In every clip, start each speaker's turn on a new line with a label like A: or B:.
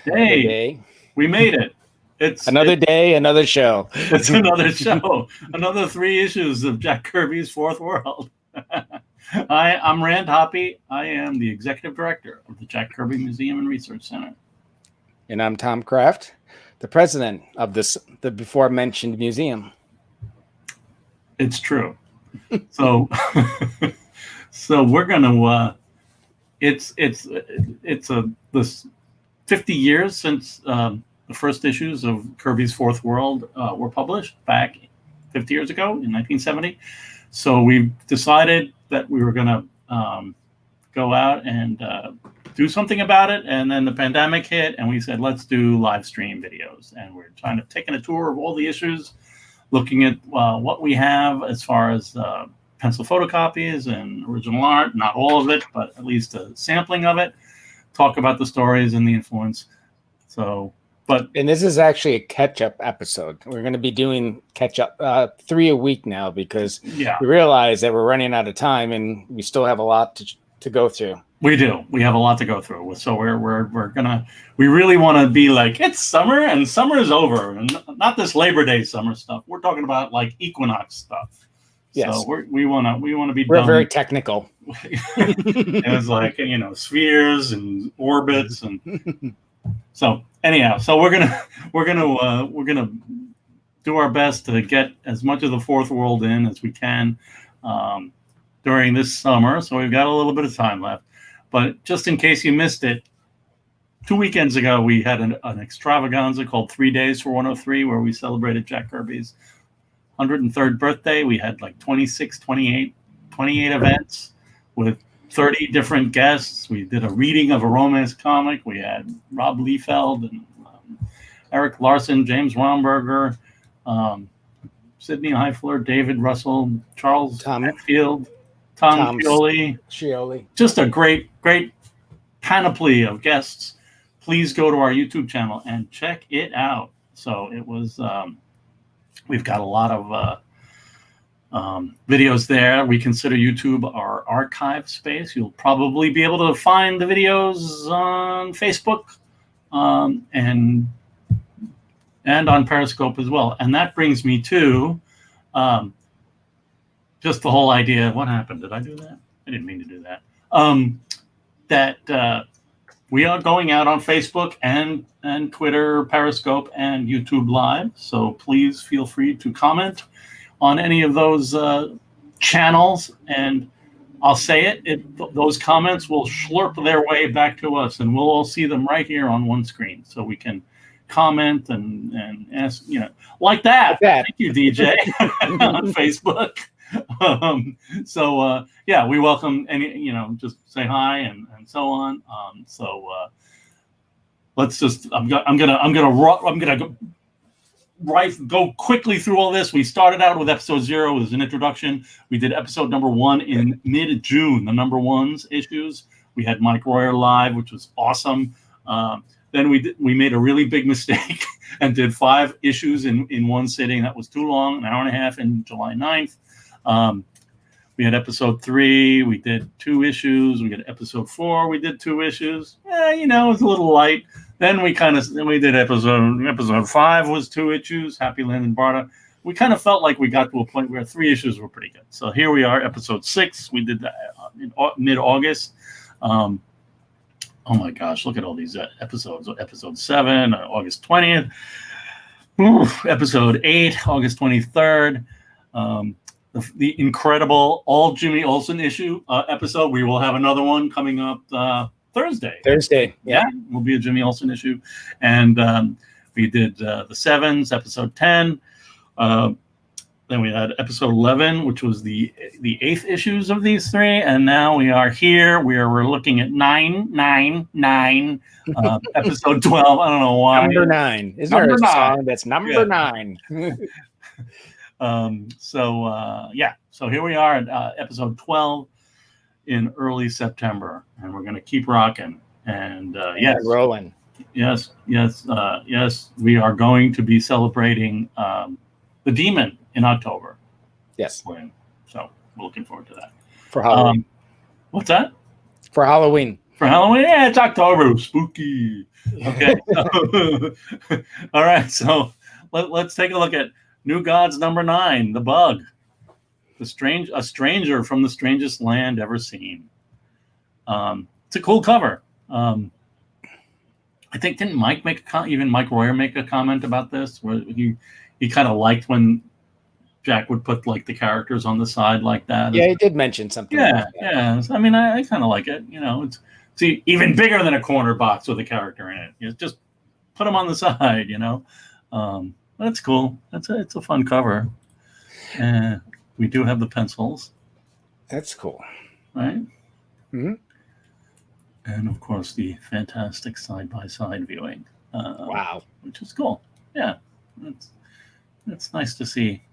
A: Hey,
B: day.
A: we made it. It's
B: Another day, another show.
A: It's another show. Another 3 issues of Jack Kirby's Fourth World. I'm Rand Hoppy. I am the executive director of the Jack Kirby Museum and Research Center.
B: And I'm Tom Kraft, the president of the before mentioned museum.
A: It's true. So, so we're gonna. It's this 50 years since the first issues of Kirby's Fourth World were published back 50 years ago in 1970. So we decided that we were going to go out and do something about it. And then the pandemic hit, and we said, let's do live stream videos. And we're trying to taking a tour of all the issues, looking at what we have as far as pencil photocopies and original art. Not all of it, but at least a sampling of it. Talk about the stories and the influence. And
B: this is actually a catch-up episode. We're going to be doing catch-up 3 a week now because we realize that we're running out of time and we still have a lot to go through.
A: We do. We have a lot to go through. So we really want to be like, it's summer and summer is over, and not this Labor Day summer stuff. We're talking about like equinox stuff.
B: Yes.
A: So we want to be.
B: We're very technical.
A: It's like spheres and orbits and. So anyhow, so we're gonna do our best to get as much of the Fourth World in as we can during this summer. So we've got a little bit of time left. But just in case you missed it, 2 weekends ago we had an extravaganza called 3 Days for 103, where we celebrated Jack Kirby's 103rd birthday. We had like 28 events with 30 different guests. We did a reading of a romance comic. We had Rob Liefeld and Eric Larson, James Romberger, Sidney Heifler, David Russell, Charles Hatfield, Tom Scioli. Just a great panoply of guests. Please go to our YouTube channel and check it out. So it was, we've got a lot of videos there. We consider YouTube our archive space. You'll probably be able to find the videos on Facebook and on Periscope as well. And that brings me to just the whole idea. What happened? Did I do that? I didn't mean to do that. That we are going out on Facebook and Twitter, Periscope, and YouTube Live. So please feel free to comment on any of those channels, and I'll say it, those comments will slurp their way back to us, and we'll all see them right here on one screen, so we can comment and ask, like that. Thank you, DJ, on Facebook. We welcome any, just say hi and so on. Let's just, I'm gonna go quickly through all this. We started out with episode 0 as an introduction. We did episode number 1 in mid-June, the number 1's issues. We had Mike Royer live, which was awesome. Then we made a really big mistake and did 5 issues in one sitting. That was too long, an hour and a half in July 9th. We had episode 3. We did 2 issues. We had episode 4. We did 2 issues. It was a little light. Then we did episode 5 was 2 issues, Happy Land and Barda. We kind of felt like we got to a point where 3 issues were pretty good. So here we are, episode 6. We did that in mid-August. Oh my gosh, look at all these episodes. Episode 7, August 20th. Episode 8, August 23rd. The incredible all Jimmy Olsen issue episode. We will have another one coming up Thursday. Yeah, will be a Jimmy Olsen issue. And we did the 7s, episode 10. Then we had episode 11, which was the 8th issues of these 3. And now we are here. We're looking at 9, episode 12. I don't know why.
B: Number 9. Isn't there a song that's number 9?
A: So here we are at episode 12 in early September, and we're going to keep rocking. And
B: rolling.
A: Yes. We are going to be celebrating the Demon in October.
B: Yes.
A: So we're looking forward to that.
B: For Halloween.
A: What's that?
B: For Halloween.
A: For Halloween? Yeah, it's October. Spooky. Okay. All right. So let's take a look at New Gods number 9, The Bug. A stranger from the strangest land ever seen. It's a cool cover. I think didn't Mike even Mike Royer make a comment about this where he kind of liked when Jack would put like the characters on the side like that.
B: Yeah, he did mention something.
A: Yeah, yeah. So, I mean, I kind of like it. You know, it's even bigger than a corner box with a character in it. You just put them on the side. You know, that's cool. It's a fun cover. We do have the pencils.
B: That's cool,
A: right?
B: Mm-hmm.
A: And of course, the fantastic side-by-side viewing.
B: Wow,
A: which is cool. Yeah, it's nice to see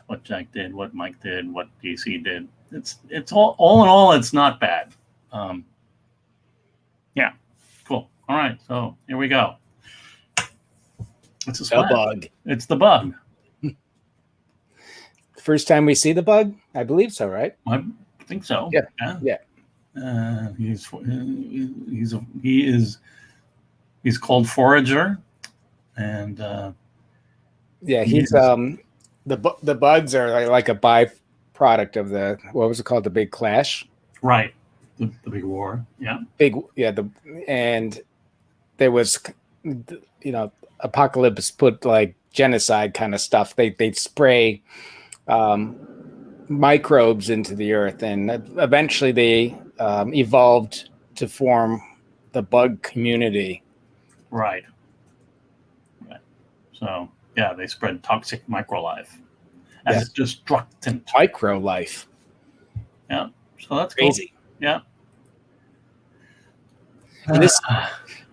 A: what Jack did, what Mike did, what DC did. It's all in all, it's not bad. Yeah, cool. All right, so here we go. It's a
B: The Bug.
A: It's The Bug.
B: First time we see the Bug, I believe so, right?
A: I think so.
B: Yeah.
A: He's called Forager, and
B: he's the bugs are like a byproduct of the, what was it called, the Big Clash,
A: right? The big war,
B: and there was, Apocalypse put like genocide kind of stuff. They'd spray microbes into the earth, and eventually they evolved to form the bug community.
A: Right. So yeah, they spread toxic microlife as destructant
B: microlife.
A: Yeah, so that's
B: crazy.
A: Cool.
B: Yeah.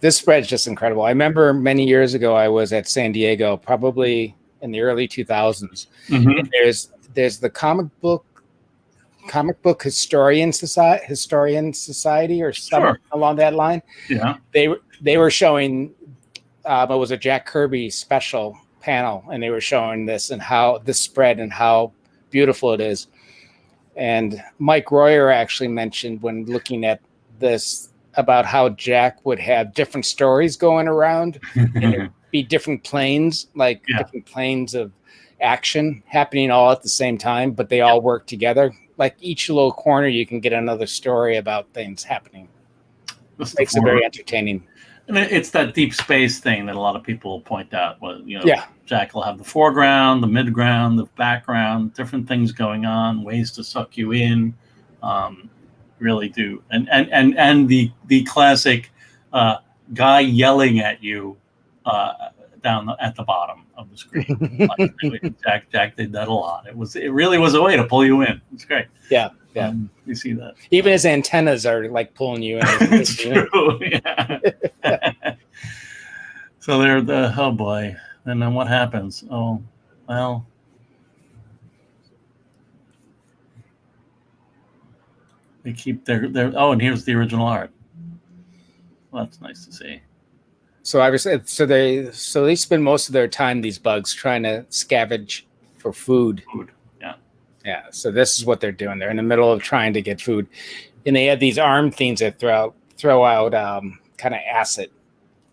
B: This spread's just incredible. I remember many years ago I was at San Diego, probably in the early 2000s.
A: Mm-hmm.
B: And there's the comic book historian society or something along that line.
A: Yeah,
B: they were showing it was a Jack Kirby special panel, and they were showing this and how this spread and how beautiful it is. And Mike Royer actually mentioned when looking at this about how Jack would have different stories going around and there'd be different planes, different planes of action happening all at the same time, but they all work together. Like each little corner, you can get another story about things happening. Makes it very entertaining.
A: And it's that deep space thing that a lot of people point out. Jack will have the foreground, the midground, the background, different things going on, ways to suck you in. Really do, and the classic guy yelling at you down at the bottom of the screen. Jack did that a lot. It really was a way to pull you in. It's great.
B: Yeah.
A: You see that.
B: Even his antennas are like pulling you in.
A: It's true. Yeah. So they're oh boy, and then what happens? Oh well. They keep their and here's the original art. Well, that's nice to see.
B: So obviously, they spend most of their time, these bugs, trying to scavenge for food. Yeah. So this is what they're doing. They're in the middle of trying to get food, and they have these arm things that throw out kind of acid.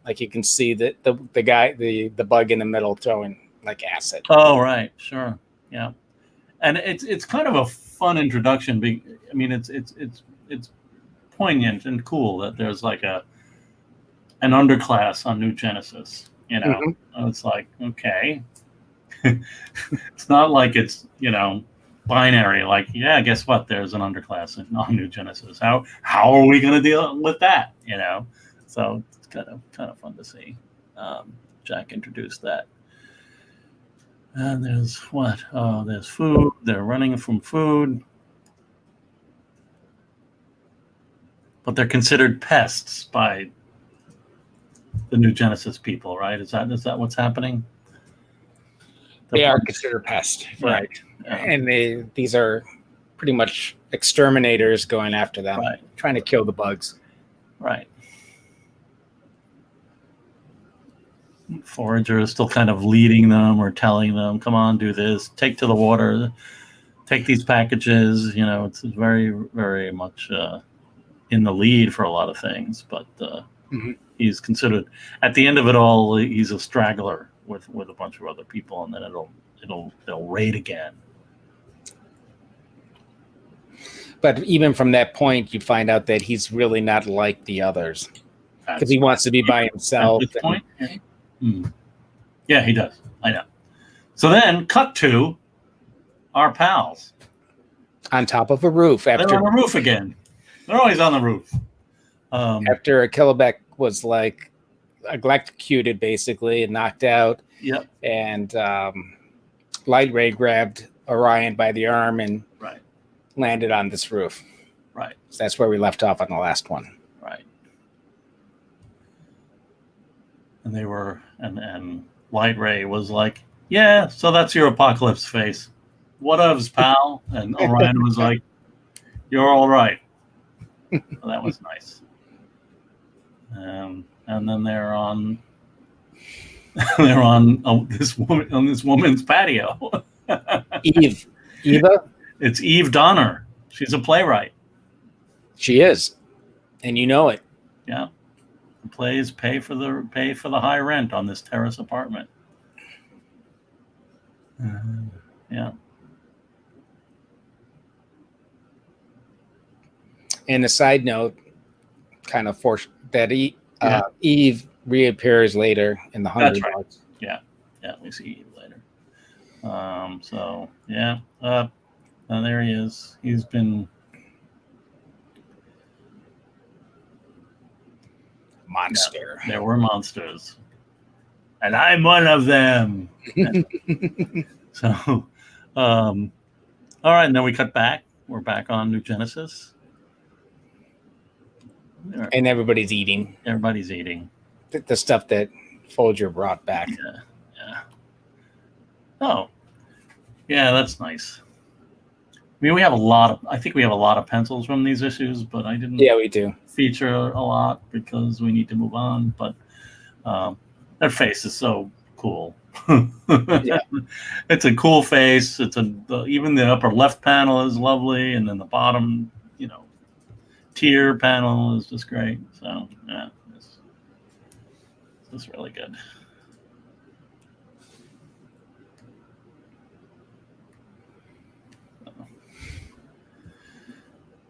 B: Like you can see that the guy, the bug in the middle throwing like acid.
A: Oh right, sure, yeah. And it's kind of a fun introduction. I mean, it's poignant and cool that there's like an underclass on New Genesis. Mm-hmm. It's like, okay, it's not like it's binary. Like, yeah, guess what? There's an underclass on New Genesis. How are we going to deal with that? So it's kind of fun to see. Jack introduced that. And there's what? Oh, there's food. They're running from food. But they're considered pests by the New Genesis people, right? Is that what's happening?
B: They are considered pests, right? Yeah. And these are pretty much exterminators going after them, trying to kill the bugs.
A: Right. Forager is still kind of leading them or telling them, come on, do this, take to the water, take these packages. It's very, very much in the lead for a lot of things, but
B: Mhm.
A: he's considered at the end of it all. He's a straggler with a bunch of other people, and then it'll raid again.
B: But even from that point, you find out that he's really not like the others because he wants to be by himself.
A: At this point, yeah, he does. I know. So then, cut to our pals
B: On top of a roof
A: they're on the roof again. They're always on the roof.
B: After Killibeck was like electrocuted basically and knocked out.
A: Yep.
B: And Light Ray grabbed Orion by the arm and landed on this roof.
A: Right.
B: So that's where we left off on the last one.
A: Right. And they were, and Light Ray was like, "Yeah, so that's your apocalypse face. What ofs, pal?" And Orion was like, "You're all right." So that was nice. And then they're on this woman's patio.
B: Eva?
A: It's Eve Donner. She's a playwright.
B: She is, and you know it.
A: Yeah, the plays pay for the high rent on this terrace apartment. Yeah.
B: And a side note, kind of that Eve reappears later in the 100 Bucks.
A: Yeah, we see Eve later. So yeah, and there he is. He's been
B: monster.
A: Yeah, there were monsters, and I'm one of them. So, all right, and then we cut back. We're back on New Genesis.
B: And everybody's eating.
A: Everybody's eating.
B: The stuff that Folger brought back.
A: Yeah. Oh, yeah, that's nice. I mean, I think we have a lot of pencils from these issues, but I didn't
B: we do.
A: feature a lot because we need to move on. But that face is so cool. Yeah. It's a cool face. Even the upper left panel is lovely, and then the bottom, tier panel is just great. So yeah, this is really good.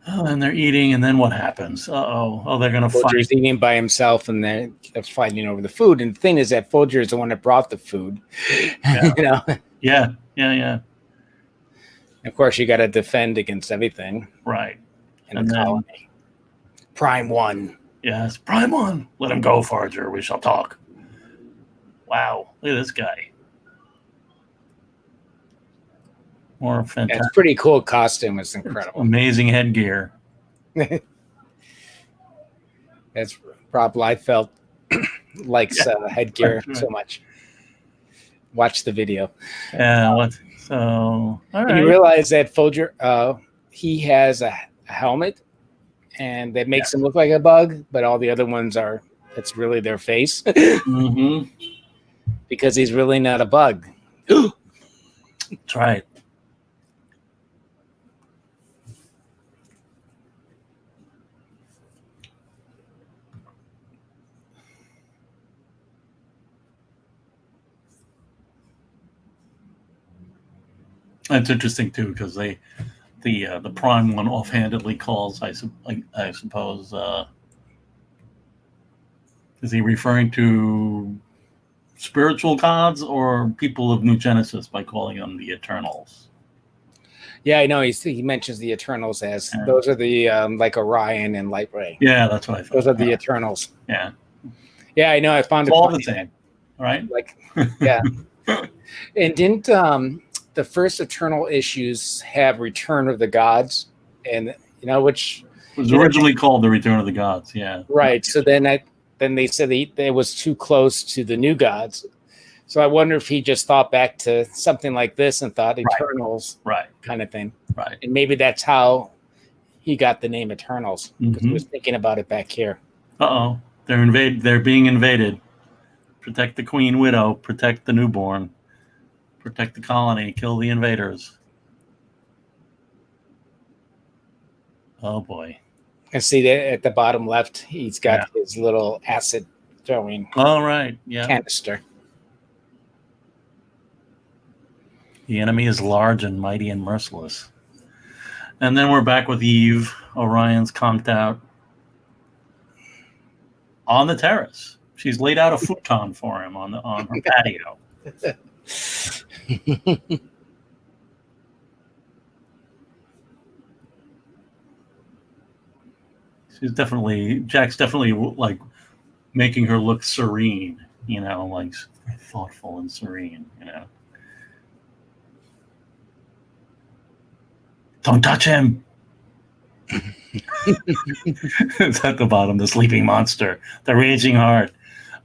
A: Oh, and they're eating, and then what happens? Oh, they're gonna fight.
B: Folger's eating by himself, and they're fighting over the food. And the thing is that Folger is the one that brought the food.
A: Yeah. Yeah.
B: Of course, you got to defend against everything,
A: right?
B: In the colony. Prime 1.
A: Yes, Prime 1. Let him go, Folger. We shall talk. Wow, look at this guy. More fantastic.
B: It's pretty cool costume. It's incredible.
A: Amazing headgear.
B: That's Rob Liefeld likes headgear so much. Watch the video.
A: Yeah. So, all right.
B: You realize that Folger, he has a helmet, and that makes him look like a bug, but all the other ones it's really their face.
A: Mm-hmm.
B: Because he's really not a bug.
A: That's right. That's interesting too, because the Prime 1 offhandedly calls, I suppose, is he referring to spiritual gods or people of New Genesis by calling them the Eternals?
B: Yeah, I know. He mentions the Eternals as those are the like Orion and Light Ray.
A: Yeah, that's what I thought.
B: Those are the Eternals.
A: Yeah.
B: Yeah, I know. I found it
A: all the same, right?
B: Like, yeah. And didn't the first Eternal issues have Return of the Gods, and which
A: was originally called the Return of the Gods? Yeah.
B: Right. So then they said it was too close to the New Gods. So I wonder if he just thought back to something like this and thought Eternals, kind of thing.
A: Right.
B: And maybe that's how he got the name Eternals, because he was thinking about it back here.
A: Uh-oh. They're being invaded. Protect the Queen Widow. Protect the newborn. Protect the colony. Kill the invaders. Oh, boy.
B: And see that at the bottom left, he's got his little acid throwing
A: All right. Yeah.
B: canister.
A: The enemy is large and mighty and merciless. And then we're back with Eve. Orion's conked out on the terrace. She's laid out a futon for him on her patio. Jack's definitely like making her look serene, like very thoughtful and serene, Don't touch him. It's at the bottom, the sleeping monster, the raging heart,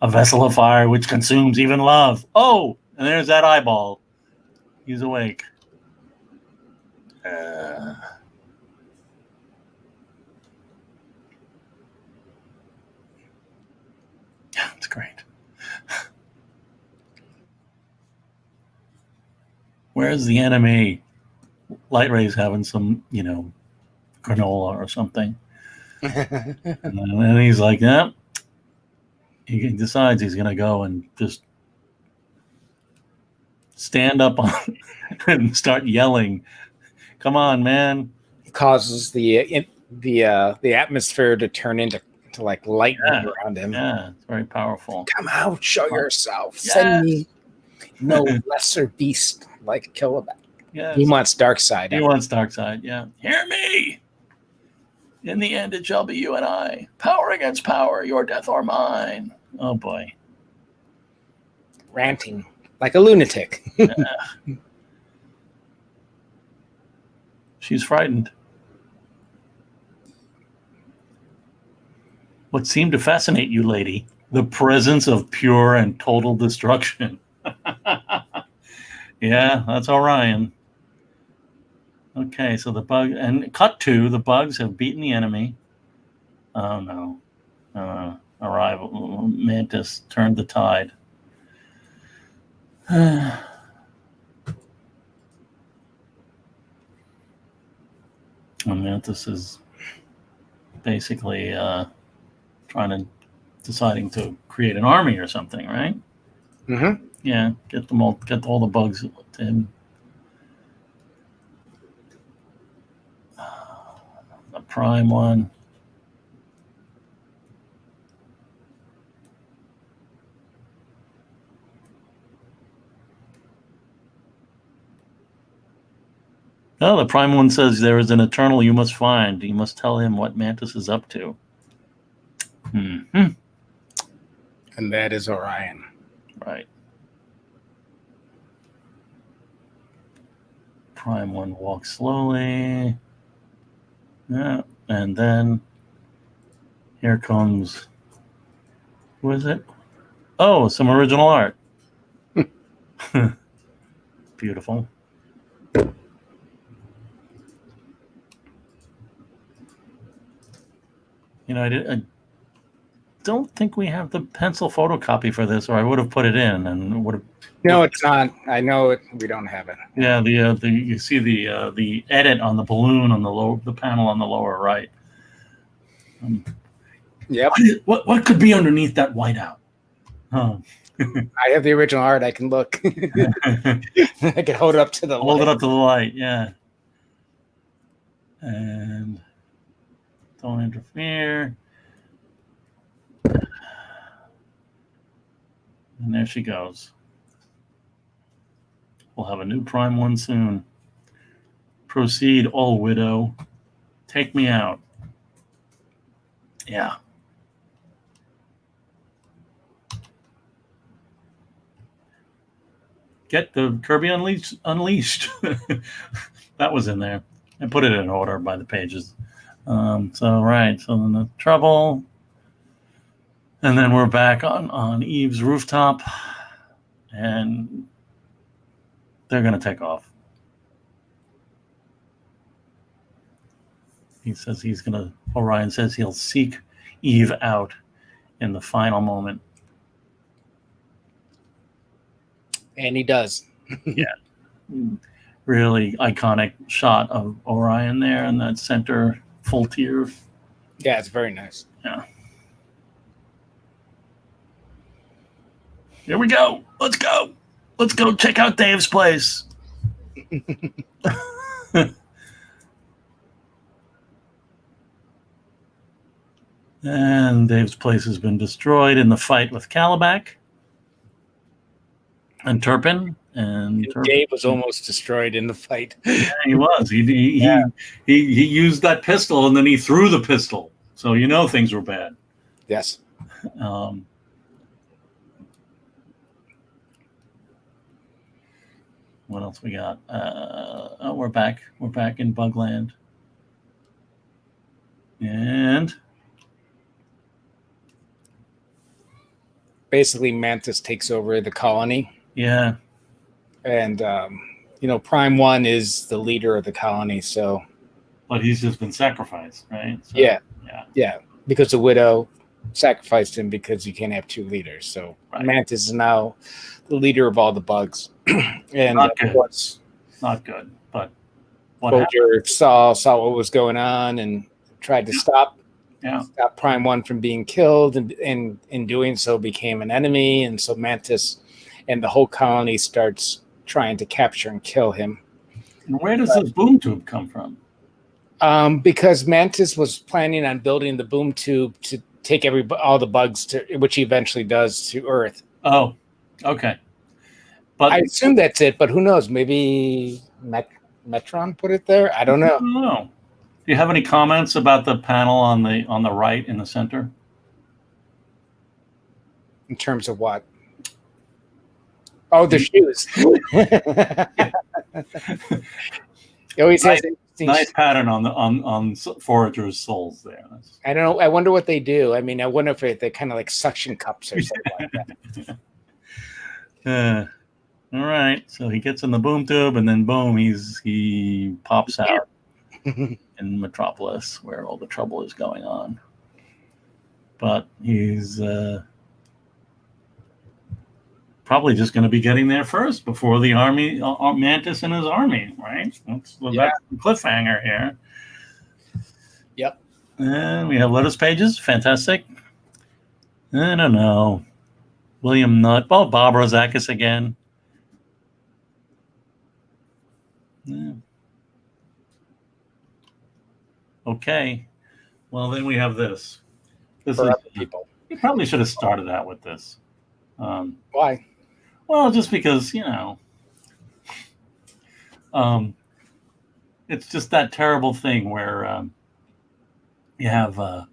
A: a vessel of fire which consumes even love. Oh, and there's that eyeball. He's awake. Yeah, it's great. Where's the enemy? Light Ray's having some, granola or something. And then he's like, yeah. He decides he's going to go and just stand up and start yelling. Come on, man.
B: Causes the atmosphere to turn into like lightning around him.
A: Yeah, it's very powerful.
B: Come out, show yourself. Yes. Send me no lesser beast like Killabat.
A: Yes.
B: He wants Darkseid.
A: He wants Darkseid, yeah. Hear me! In the end, it shall be you and I. Power against power, your death or mine. Oh, boy.
B: Ranting like a lunatic.
A: Yeah. She's frightened. What seemed to fascinate you, lady? The presence of pure and total destruction. Yeah, that's Orion. Okay, so the bugs have beaten the enemy. Oh no. Arrival. Mantis turned the tide. And Mantis is basically deciding to create an army or something, right?
B: Mm-hmm.
A: Yeah, get all the bugs to him. The prime one. Oh, the prime one says there is an eternal you must find. You must tell him what Mantis is up to. Mm-hmm.
B: And that is Orion.
A: Right. Prime one walks slowly. Yeah, and then here comes, who is it? Oh, some original art. Beautiful. I don't think we have the pencil photocopy for this, or I would have put it in and would have.
B: No, it's not. I know it. We don't have it.
A: Yeah, you see the edit on the balloon on the panel on the lower right.
B: Yep.
A: What could be underneath that whiteout? Oh.
B: I have the original art. I can look. I can hold it up to the
A: light. Hold it up to the light, yeah. And don't interfere. And there she goes. We'll have a new Prime one soon. Proceed, all widow. Take me out. Yeah. Get the Kirby Unleashed. That was in there. I put it in order by the pages. So then the trouble. And then we're back on Eve's rooftop. And they're going to take off. Orion says he'll seek Eve out in the final moment.
B: And he does.
A: Yeah. Really iconic shot of Orion there in that center full tier
B: Yeah, it's very nice.
A: Yeah. Here we go. Let's go. Let's go check out Dave's place. And Dave's place has been destroyed in the fight with Calabac and Turpin. And
B: Dave was almost destroyed in the fight.
A: Yeah, he was. He used that pistol and then he threw the pistol. So you know things were bad.
B: Yes.
A: What else we got? We're back. We're back in Bugland. And
B: basically Mantis takes over the colony.
A: Yeah.
B: And, Prime One is the leader of the colony. So,
A: but he's just been sacrificed, right? So,
B: yeah. Because the widow sacrificed him because you can't have two leaders. So right. Mantis is now the leader of all the bugs. And
A: not good. Not good. But
B: Folger saw what was going on and tried to stop Prime One from being killed, and in doing so became an enemy. And so Mantis and the whole colony starts trying to capture and kill him.
A: And where does this boom tube come from?
B: Because Mantis was planning on building the boom tube to take all the bugs to, which he eventually does, to Earth.
A: Oh, okay. But
B: I assume that's it, but who knows? Maybe Metron put it there. I don't know.
A: I don't know. Do you have any comments about the panel on the right in the center?
B: In terms of what? Oh, the shoes. He always has
A: nice pattern on foragers' soles there.
B: I don't know. I wonder what they do. I mean, I wonder if they're kind of like suction cups or something like
A: that. All right. So he gets in the boom tube, and then boom, he pops out in Metropolis, where all the trouble is going on. But he's probably just going to be getting there first before the army, Mantis and his army, right? That's the cliffhanger here.
B: Yep.
A: And we have lettuce pages. Fantastic. I don't know. William Nutt. Oh, Bob Rozakis again. Yeah. Okay. Well, then we have this. This
B: for
A: is
B: other people.
A: You probably should have started out with this.
B: Why?
A: Well, just because, it's just that terrible thing where you have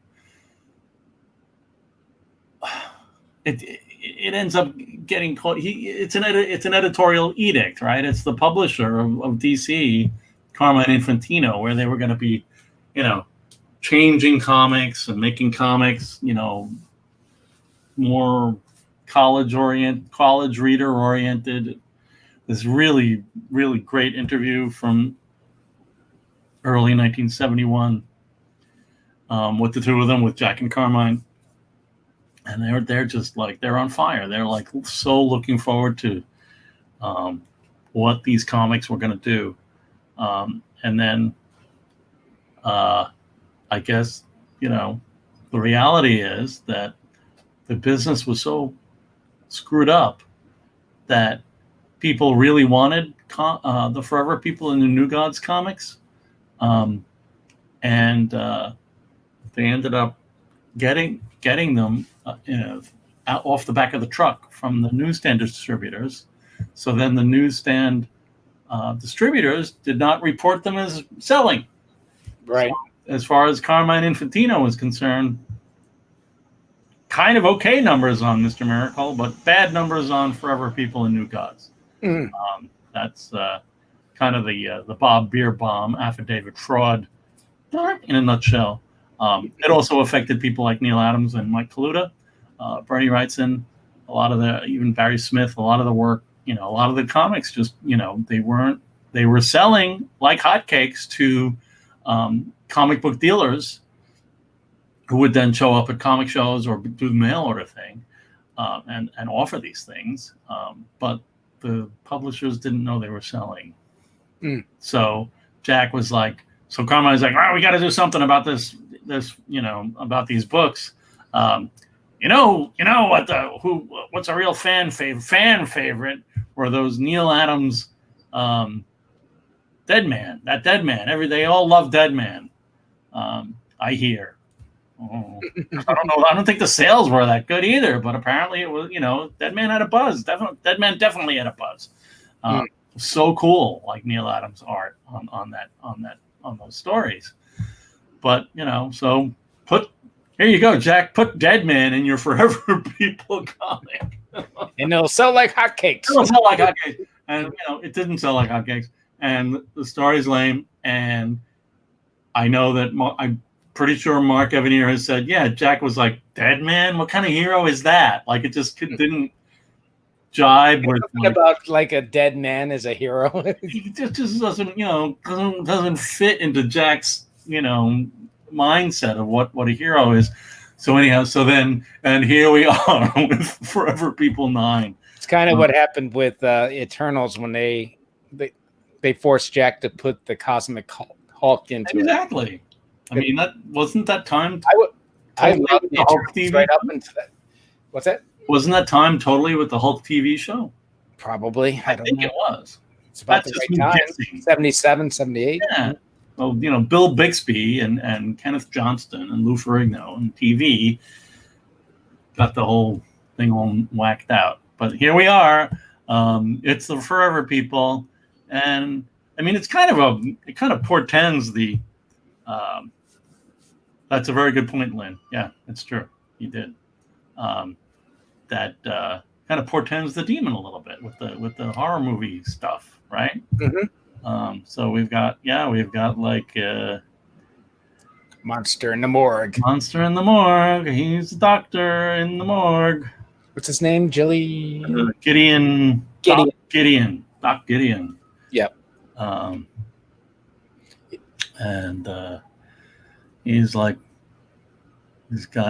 A: it ends up getting caught. It's an editorial edict, right? It's the publisher of DC, Carmine Infantino, where they were going to be, changing comics and making comics, more college reader oriented. This really, really great interview from early 1971 with the two of them, with Jack and Carmine. And they're just like, they're on fire. They're like so looking forward to what these comics were going to do. And then I guess, the reality is that the business was so screwed up that people really wanted the Forever People in the New Gods comics. And they ended up getting them out off the back of the truck from the newsstand distributors. So then the newsstand distributors did not report them as selling.
B: Right.
A: So, as far as Carmine Infantino was concerned, kind of okay numbers on Mr. Miracle, but bad numbers on Forever People and New Gods. That's kind of the Bob Bierbaum affidavit fraud in a nutshell. It also affected people like Neil Adams and Mike Kaluta, Bernie Wrightson, a lot of even Barry Smith, a lot of the work, a lot of the comics just, they were selling like hotcakes to comic book dealers who would then show up at comic shows or do the mail order thing and offer these things. But the publishers didn't know they were selling. So Jack was like, Carmine was like, we got to do something about this this, about these books. What's a real fan favorite were those Neil Adams, Dead Man. That Dead Man. They all love Dead Man. I hear. Oh, I don't know. I don't think the sales were that good either, but apparently it was. Dead Man had a buzz. Dead Man definitely had a buzz. So cool, like Neil Adams' art on those stories. But so here you go, Jack. Put Dead Man in your Forever People comic,
B: and it'll sell like hotcakes.
A: It'll sell like hotcakes, and it didn't sell like hotcakes, and the story's lame. And I know that I'm pretty sure Mark Evanier has said, yeah, Jack was like, Dead Man? What kind of hero is that? Like, it just didn't jibe with
B: about like a dead man as a hero.
A: He just doesn't, doesn't fit into Jack's, mindset of what a hero is. So anyhow, and here we are with Forever People 9.
B: It's kind of what happened with Eternals when they forced Jack to put the Cosmic Hulk into
A: exactly.
B: It.
A: I mean, that wasn't that time.
B: I love the Hulk TV right up into that. What's that?
A: Wasn't that time totally with the Hulk TV show?
B: Probably.
A: I think it was.
B: It's about the right time. 77, 78.
A: Yeah. Well, Bill Bixby and Kenneth Johnston and Lou Ferrigno and TV got the whole thing all whacked out. But here we are. It's the Forever People, and I mean, it kind of portends the. That's a very good point, Lynn. Yeah, it's true. You did. That kind of portends the demon a little bit with the horror movie stuff, right?
B: Mm-hmm.
A: So we've got like
B: Monster in the Morgue.
A: Monster in the Morgue. He's a doctor in the morgue.
B: What's his name?
A: Gideon. Doc Gideon.
B: Yep.
A: And he's got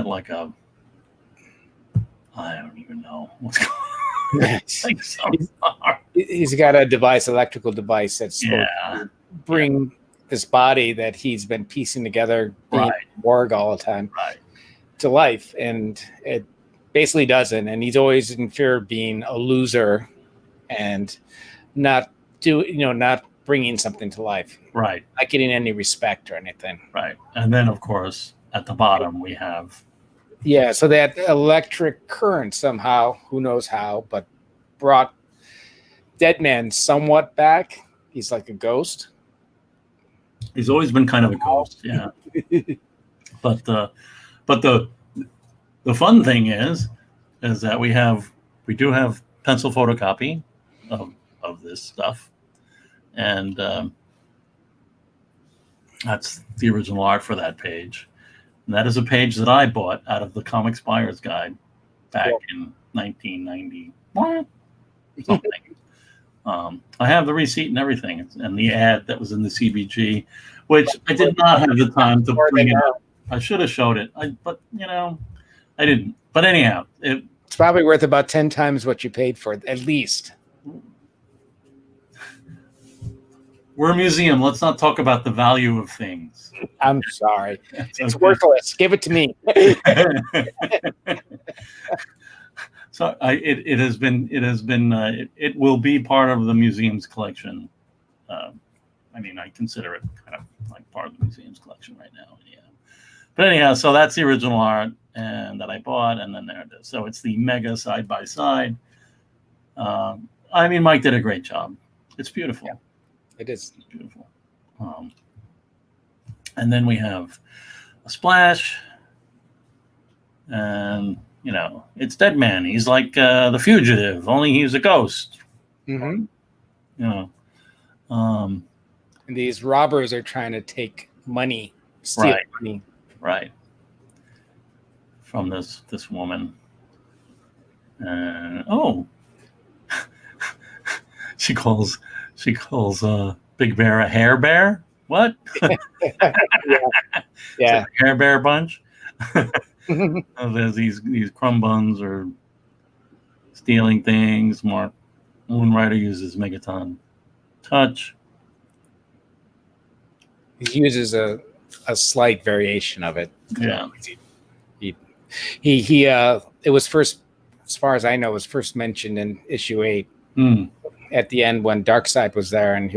A: like a, I don't even know what's going on.
B: He's got a electrical device that's supposed to bring this body that he's been piecing together, morgue all the time, to life, and it basically doesn't. And he's always in fear of being a loser and not bringing something to life,
A: right?
B: Not getting any respect or anything,
A: right? And then, of course, at the bottom we have.
B: Yeah, so that electric current somehow, who knows how, but brought Dead Man somewhat back. He's like a ghost.
A: He's always been kind of a ghost, yeah. But the fun thing is that we do have pencil photocopy of this stuff, and that's the original art for that page. And that is a page that I bought out of the Comics Buyer's Guide back in 1990 something. I have the receipt and everything, and the ad that was in the CBG, which I did not have the time to bring it up. I should have showed it, but I didn't. But anyhow,
B: it's probably worth about 10 times what you paid for it, at least.
A: We're a museum. Let's not talk about the value of things.
B: I'm sorry. It's worthless. Give it to me.
A: So it will be part of the museum's collection. I mean, I consider it kind of like part of the museum's collection right now. Yeah. But anyhow, so that's the original art and that I bought, and then there it is. So it's the mega side by side. I mean, Mike did a great job. It's beautiful.
B: Yeah. It is.
A: It's beautiful. And then we have a splash, and it's Dead Man. He's like the fugitive, only he's a ghost.
B: Mm-hmm.
A: And
B: these robbers are trying to take money, steal money,
A: right, from this woman. And she calls Big Bear a hair bear. What?
B: Yeah.
A: Hair bear bunch. There's these crumb buns are stealing things. Moonrider uses Megaton Touch.
B: He uses a a slight variation of it.
A: Yeah.
B: He it was first, as far as I know, was first mentioned in issue 8 at the end when Darkseid was there, and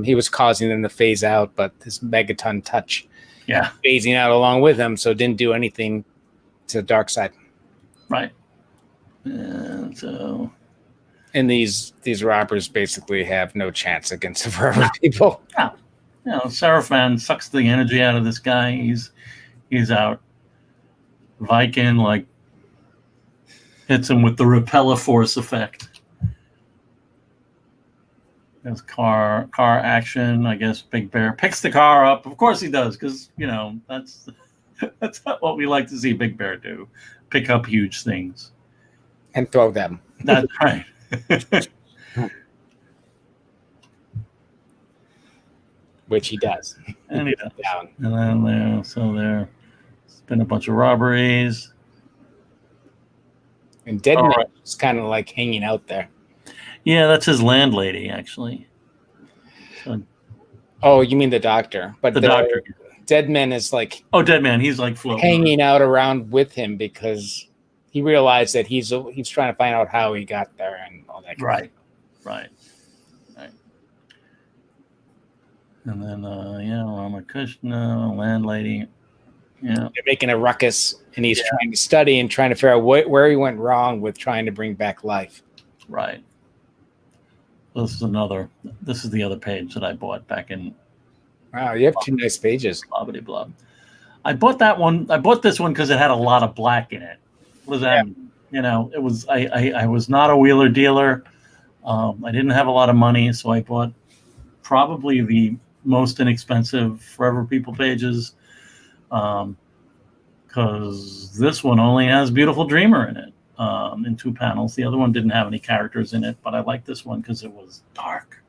B: he was causing them to phase out, but his Megaton touch phasing out along with him, so it didn't do anything to Darkseid.
A: Right. And
B: these robbers basically have no chance against the Forever People.
A: Yeah. You know, Seraphon sucks the energy out of this guy. He's out. Viking like hits him with the repeller force effect. There's car action. I guess Big Bear picks the car up. Of course he does, because you know that's what we like to see Big Bear do: pick up huge things
B: and throw them.
A: That's right.
B: Which he does.
A: And he does. Down. And then there's been a bunch of robberies.
B: And Deadman is kind of like hanging out there.
A: Yeah, that's his landlady, actually. So,
B: oh, you mean the doctor? But
A: the doctor.
B: Deadman is like.
A: Oh, Deadman. He's like floating
B: hanging out around with him because he realized that he's trying to find out how he got there and all that.
A: Right. And then, Rama Krishna, landlady. Yeah,
B: they're making a ruckus, and he's trying to study and trying to figure out where he went wrong with trying to bring back life.
A: Right. This is the other page that I bought back in.
B: Wow, you have 2 nice pages.
A: Blah blah blah. I bought that one. I bought this one because it had a lot of black in it. What does that mean? You know, it was. I was not a wheeler dealer. I didn't have a lot of money, so I bought probably the most inexpensive Forever People pages. Because this one only has Beautiful Dreamer in it, in 2 panels. The other one didn't have any characters in it, but I like this one because it was dark.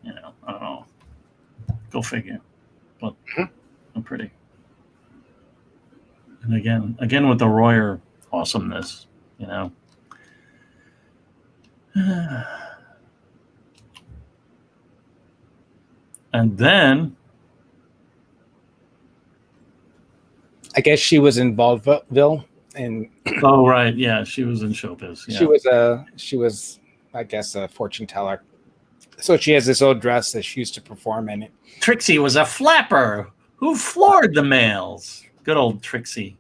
A: You know, I don't know. Go figure. But I'm pretty. And again with the Royer awesomeness, you know. And then
B: I guess she was in vaudeville, and
A: oh right, yeah, she was in showbiz. Yeah.
B: She was, I guess, a fortune teller. So she has this old dress that she used to perform in it.
A: Trixie was a flapper who floored the males. Good old Trixie.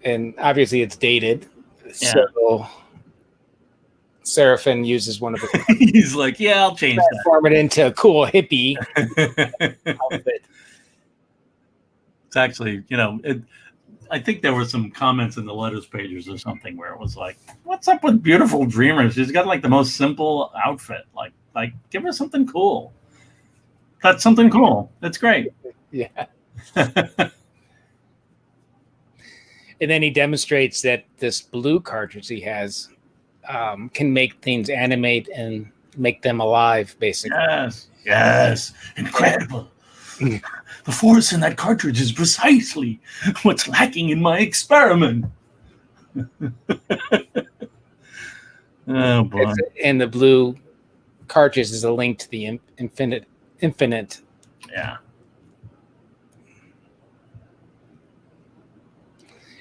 B: And obviously, it's dated. Yeah. So Seraphon uses one of his.
A: He's like, yeah, I'll change that.
B: Transform it into a cool hippie outfit.
A: It's actually, you know, I think there were some comments in the letters pages or something where it was like, what's up with Beautiful Dreamer? She's got like the most simple outfit. Like give her something cool. That's something cool. That's great.
B: Yeah. And then he demonstrates that this blue cartridge he has can make things animate and make them alive, basically.
A: Yes. Incredible. The force in that cartridge is precisely what's lacking in my experiment. Oh, boy.
B: And the blue cartridge is a link to the infinite.
A: Yeah.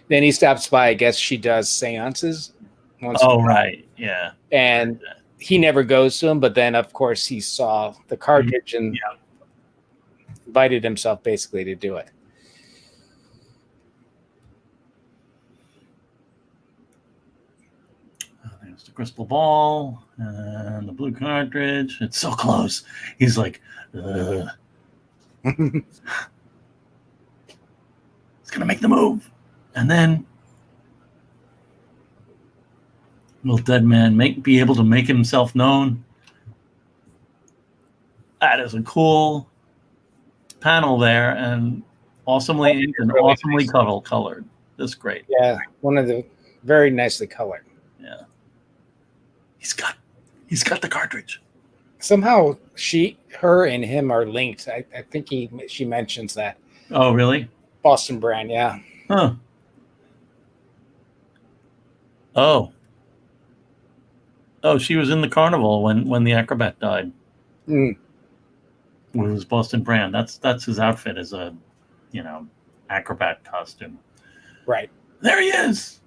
B: Then he stops by. I guess she does seances.
A: Right. Yeah.
B: And he never goes to him, but then, of course, he saw the cartridge and invited himself basically to do it.
A: There's the crystal ball and the blue cartridge. It's so close. He's like, it's going to make the move. And then will Deadman be able to make himself known? That is a cool panel there, and awesomely inked and really awesomely nice. Colored. That's great.
B: Yeah, one of the very nicely colored.
A: Yeah, he's got the cartridge.
B: Somehow her and him are linked. I think she mentions that.
A: Oh, really?
B: Boston Brand, yeah.
A: Huh. Oh, she was in the carnival when the acrobat died.
B: Mm.
A: was Boston Brand. That's his outfit as a, acrobat costume.
B: Right.
A: There he is.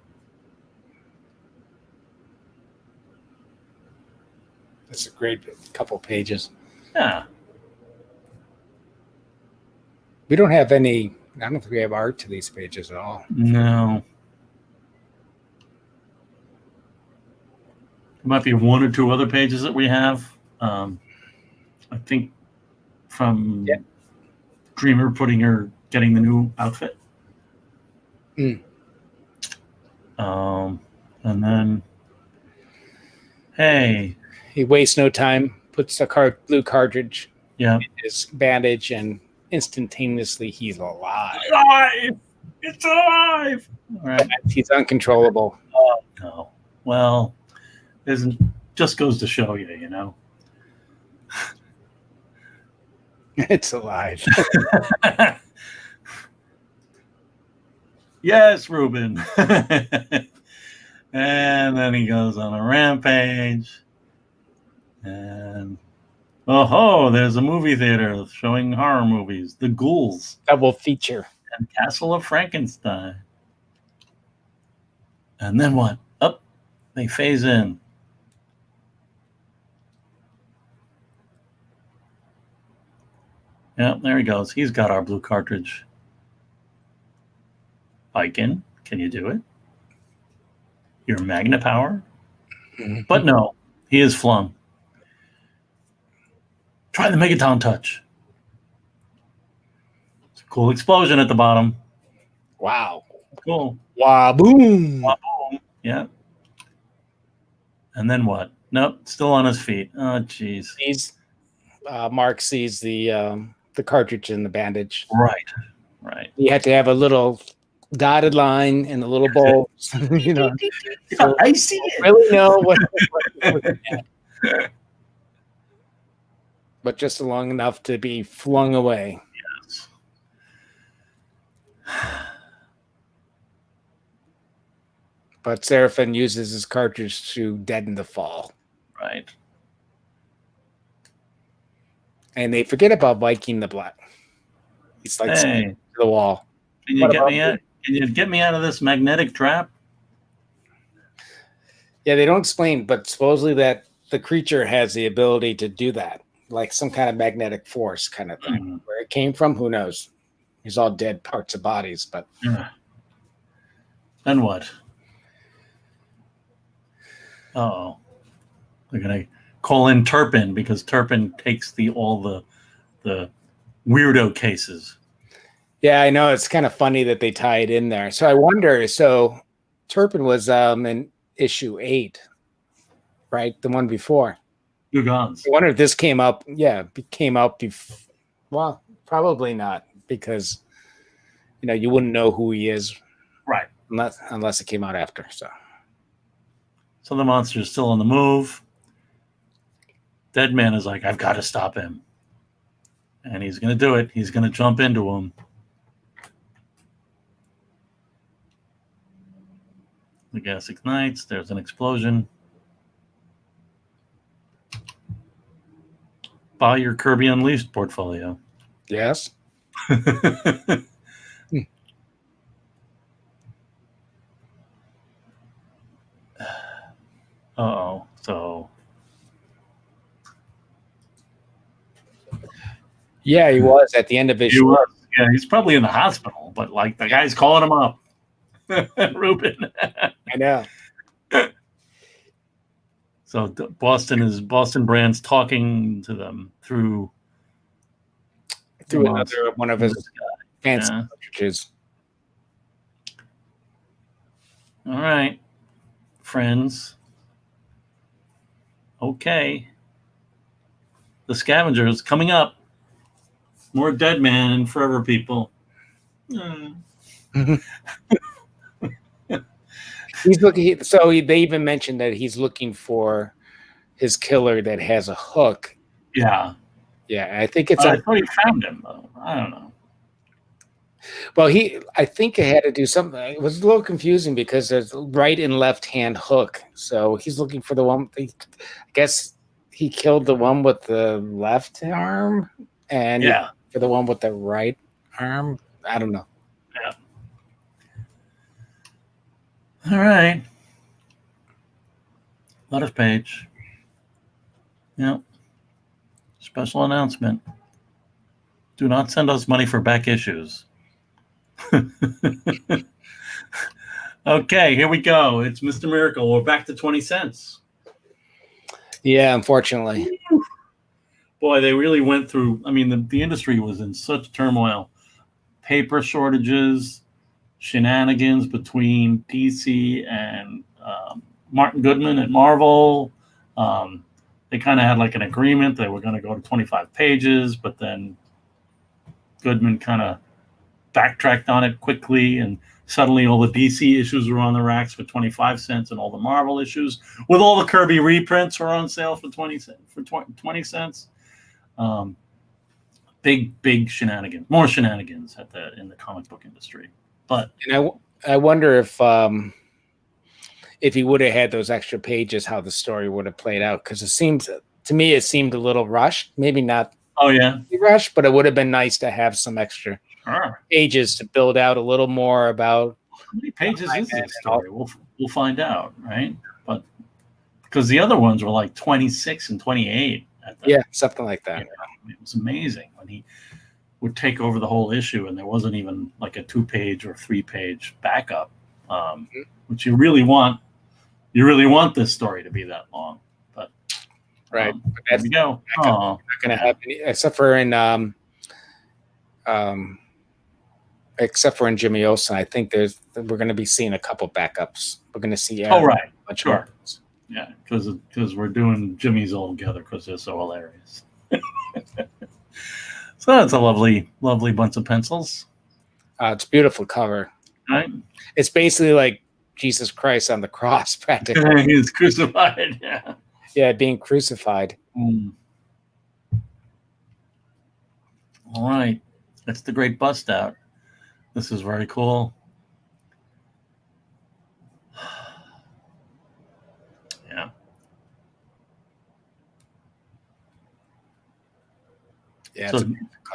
B: That's a great couple pages.
A: Yeah.
B: We don't have any. I don't think we have art to these pages at all.
A: No. There might be one or two other pages that we have. I think from Dreamer getting the new outfit.
B: Mm.
A: And then, hey,
B: he wastes no time. Puts a blue cartridge
A: in
B: his bandage, and instantaneously he's alive.
A: It's alive! All right.
B: He's uncontrollable.
A: Oh, no. Well, just goes to show you,
B: It's alive.
A: Yes, Ruben. And then he goes on a rampage. And there's a movie theater showing horror movies. The Ghouls.
B: Double feature.
A: And Castle of Frankenstein. And then what? They phase in. Yeah, there he goes. He's got our blue cartridge. Icon, can you do it? Your Magna power? Mm-hmm. But no, he is flung. Try the Megaton touch. It's a cool explosion at the bottom.
B: Wow.
A: Cool.
B: Wow, boom.
A: Wow, boom. Yeah. And then what? Nope, still on his feet. Oh, jeez.
B: Mark sees the cartridge in the bandage.
A: Right.
B: You had to have a little dotted line and a little bowl. So
A: I see it.
B: Really know what but just long enough to be flung away.
A: Yes.
B: But Seraphin uses his cartridge to deaden the fall.
A: Right.
B: And they forget about Viking the Black. He's like to the wall.
A: Can you get me out of this magnetic trap?
B: Yeah, they don't explain, but supposedly that the creature has the ability to do that, like some kind of magnetic force kind of thing. Mm-hmm. Where it came from, who knows? He's all dead parts of bodies, but.
A: Then what? Uh-oh. They're going to call in Turpin because Turpin takes all the weirdo cases.
B: Yeah, I know. It's kind of funny that they tie it in there. So I wonder, Turpin was in issue 8, right? The one before.
A: Two Gods.
B: I wonder if this came up. Yeah, came out before. Well, probably not because, you wouldn't know who he is.
A: Right.
B: Unless it came out after.
A: So the monster's still on the move. Deadman is like, I've got to stop him. And he's going to do it. He's going to jump into him. The gas ignites. There's an explosion. Buy your Kirby Unleashed portfolio.
B: Yes.
A: Uh-oh. So.
B: Yeah, he was at the end of his
A: show. Yeah, he's probably in the hospital, but the guy's calling him up. Ruben.
B: I know.
A: So Boston Brand's talking to them through
B: another one of his fancy cartridges.
A: All right, friends. Okay. The Scavengers coming up. More Deadman and Forever People.
B: He's looking. They even mentioned that he's looking for his killer that has a hook.
A: Yeah.
B: I think it's.
A: I thought he found him though. I don't know.
B: Well, I think it had to do something. It was a little confusing because there's right and left hand hook. So he's looking for the one. I guess he killed the one with the left arm. And
A: Yeah.
B: for the one with the right arm, I don't know.
A: Yeah. All right. Letters page. Yep. Special announcement. Do not send us money for back issues. Okay, here we go. It's Mr. Miracle. We're back to 20 cents.
B: Yeah, unfortunately.
A: Boy, they really went through. I mean, the industry was in such turmoil. Paper shortages, shenanigans between DC and Martin Goodman at Marvel. They kind of had like an agreement. They were going to go to 25 pages, but then Goodman kind of backtracked on it quickly, and suddenly all the DC issues were on the racks for 25 cents, and all the Marvel issues with all the Kirby reprints were on sale for 20 cents. Big shenanigans, more shenanigans in the comic book industry. But
B: and I wonder if he would have had those extra pages, how the story would have played out. Because to me, it seemed a little rushed. Maybe not.
A: Oh yeah,
B: rushed, but it would have been nice to have some extra
A: sure.
B: pages to build out a little more about.
A: How many pages is this story? We'll find out, right? But because the other ones were like 26 and 28.
B: Yeah, something like that.
A: You know, it was amazing when he would take over the whole issue, and there wasn't even like a 2-page or 3-page backup, which you really want. You really want this story to be that long, but
B: right.
A: There we go.
B: Not going to happen except for in Jimmy Olsen. I think we're going to be seeing a couple backups. We're going to see.
A: Right, sure. Yeah, because we're doing Jimmy's all together because they're so hilarious. So that's a lovely bunch of pencils.
B: It's a beautiful cover.
A: Right.
B: It's basically like Jesus Christ on the cross, practically.
A: He's crucified. Yeah.
B: Yeah, being crucified.
A: All right. That's the great bust out. This is very cool. Yeah.
B: Yeah.
A: So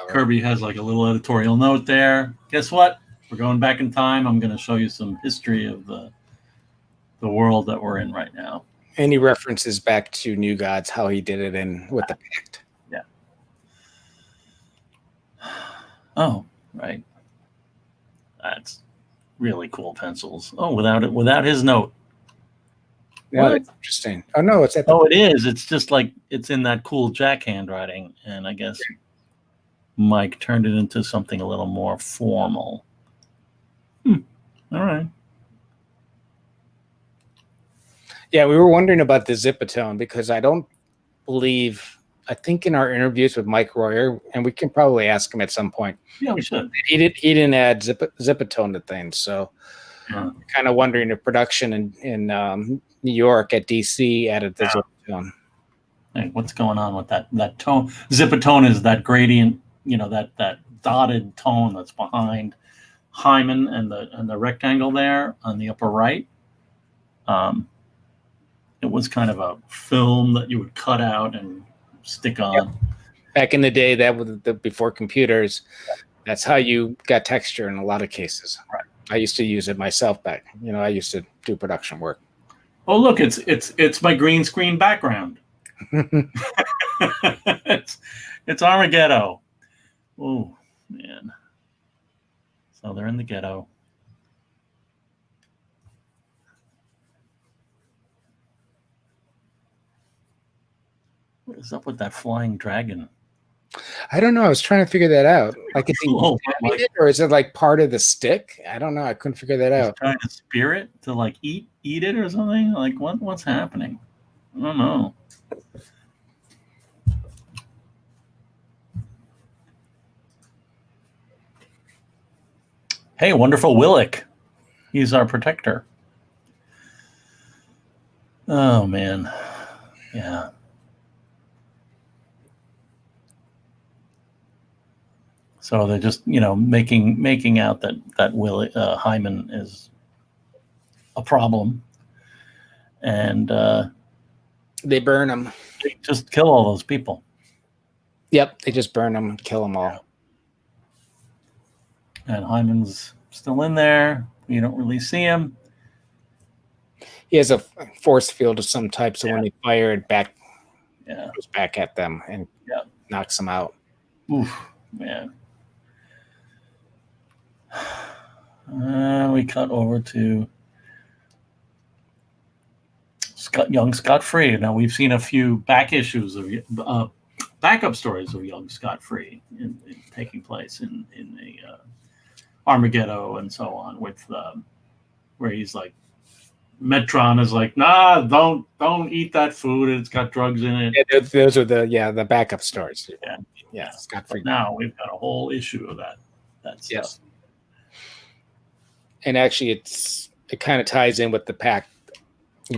A: Kirby has like a little editorial note there. Guess what? We're going back in time. I'm going to show you some history of the world that we're in right now.
B: And he references back to New Gods, how he did it with the Pact.
A: Yeah. Oh, right. That's really cool pencils. Oh, without his note.
B: Yeah, that's interesting. Oh no, it's at the.
A: Oh, it is. It's just like it's in that cool Jack handwriting, and I guess Mike turned it into something a little more formal. All right.
B: Yeah, we were wondering about the Zipatone because I think in our interviews with Mike Royer, and we can probably ask him at some point.
A: Yeah, we should.
B: He didn't add Zipatone to things, so kind of wondering if production in New York at DC added the Zipatone.
A: Hey, what's going on with that tone? Zipatone is that gradient, that dotted tone that's behind Hyman and the rectangle there on the upper right. It was kind of a film that you would cut out and stick on. Yep.
B: Back in the day, that was before computers. That's how you got texture in a lot of cases.
A: Right.
B: I used to use it myself back. I used to do production work.
A: Oh, look, it's my green screen background. it's Armageddon. Oh man. So they're in the ghetto. What is up with that flying dragon?
B: I don't know. I was trying to figure that out. Like, is he animated, or is it like part of the stick? I don't know. I couldn't figure that out.
A: Trying to spear it to like eat it or something. Like what's happening? I don't know. Hey, wonderful Willick. He's our protector. Oh man. Yeah. So they're just, making out that Hyman is a problem, and
B: they burn him.
A: They just kill all those people.
B: Yep, they just burn them and kill them all.
A: And Hyman's still in there. You don't really see him.
B: He has a force field of some type, so when they fire it back, goes back at them and knocks them out.
A: Oof, man. We cut over to young Scott Free. Now we've seen a few back issues of backup stories of young Scott Free in taking place in the Armageddon and so on, with where he's like, Metron is like, nah, don't eat that food. It's got drugs in it.
B: Yeah, those are the backup stories. Yeah, Scott Free.
A: Now we've got a whole issue of that stuff.
B: Yes. And actually, it kind of ties in with the pack,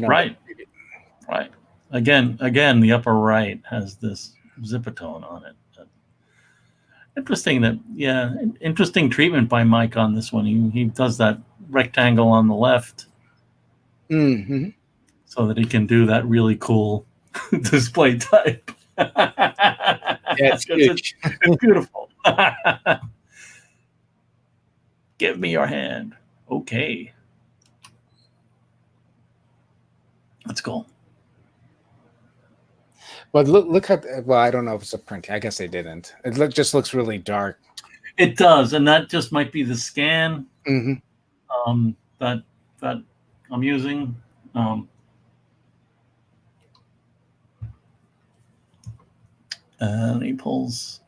A: Right. Again, the upper right has this zipatone on it. Interesting treatment by Mike on this one. He does that rectangle on the left, so that he can do that really cool display type.
B: It's huge.
A: It's beautiful. Give me your hand. Okay. Let's go.
B: Well, look at. Well, I don't know if it's a print. I guess they didn't. It just looks really dark.
A: It does, and that just might be the scan that I'm using. And he calls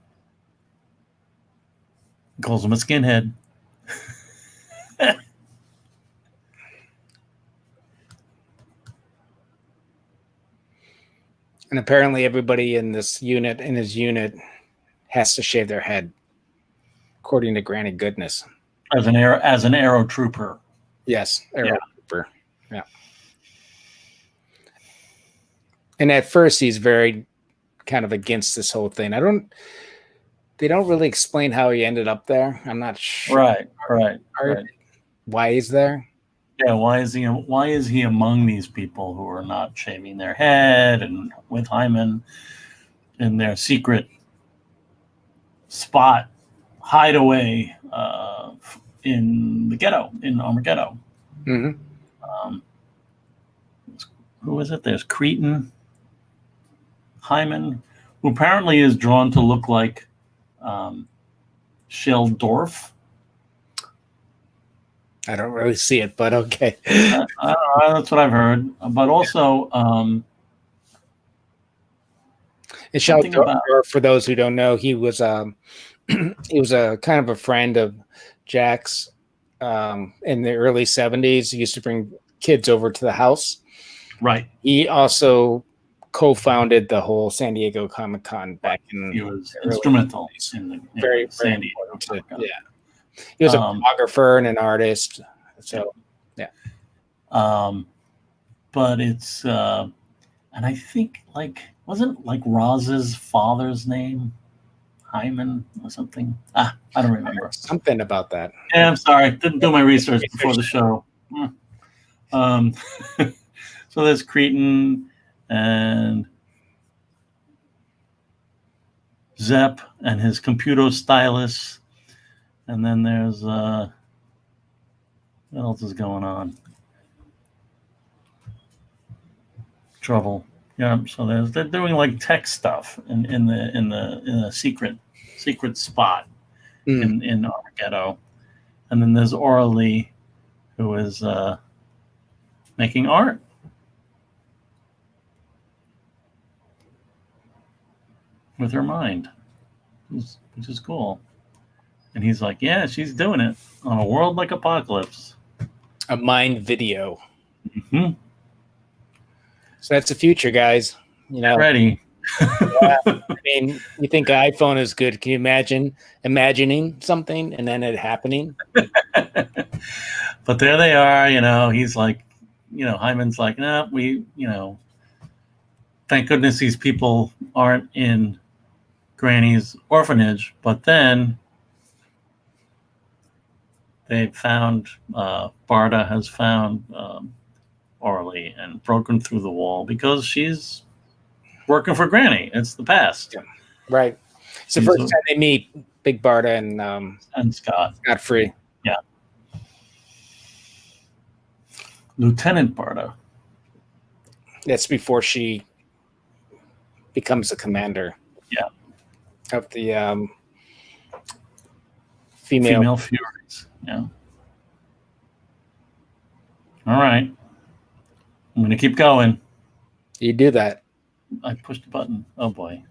A: him a skinhead.
B: And apparently everybody in his unit, has to shave their head, according to Granny Goodness.
A: As an arrow trooper.
B: Yes, trooper. Yeah. And at first he's very kind of against this whole thing. They don't really explain how he ended up there. I'm not sure.
A: Right.
B: Why he's there.
A: Yeah, why is he among these people who are not shaving their head and with Hyman in their secret spot hideaway in the ghetto, in Armageddon? Who is it? There's Cretan, Hyman, who apparently is drawn to look like Sheldorf.
B: I don't really see it, but okay.
A: I don't know, that's what I've heard. But also,
B: and Sheldorf, for those who don't know, he was a kind of a friend of Jack's in the early 70s. He used to bring kids over to the house.
A: Right.
B: He also co-founded the whole San Diego Comic-Con back in.
A: He was instrumental in the
B: very
A: San Diego.
B: Yeah. He was a photographer and an artist. So, yeah.
A: But it's, and I think wasn't Roz's father's name Hyman or something? I don't remember.
B: Something about that.
A: Yeah, I'm sorry. Didn't do my research before the show. So there's Cretan and Zepp and his computer stylus. And then there's what else is going on? Trouble. Yeah. So they're doing like tech stuff in the secret spot in Armageddon. And then there's Orly, who is making art. With her mind, which is cool. And he's like, yeah, she's doing it on a world like Apocalypse.
B: A mind video.
A: Mm-hmm.
B: So that's the future, guys.
A: Ready.
B: Yeah, I mean, you think an iPhone is good. Can you imagine imagining something and then it happening?
A: But there they are, he's like, Hyman's like, no, thank goodness these people aren't in Granny's orphanage. But then they found, Barda has found Orly and broken through the wall because she's working for Granny. It's the past.
B: Yeah. Right. It's the first time they meet, Big Barda
A: and Scott.
B: Scott Free.
A: Yeah. Lieutenant Barda.
B: That's before she becomes the commander.
A: Yeah.
B: Of the female
A: Furies. Yeah. All right. I'm going to keep going.
B: You do that.
A: I pushed the button. Oh, boy.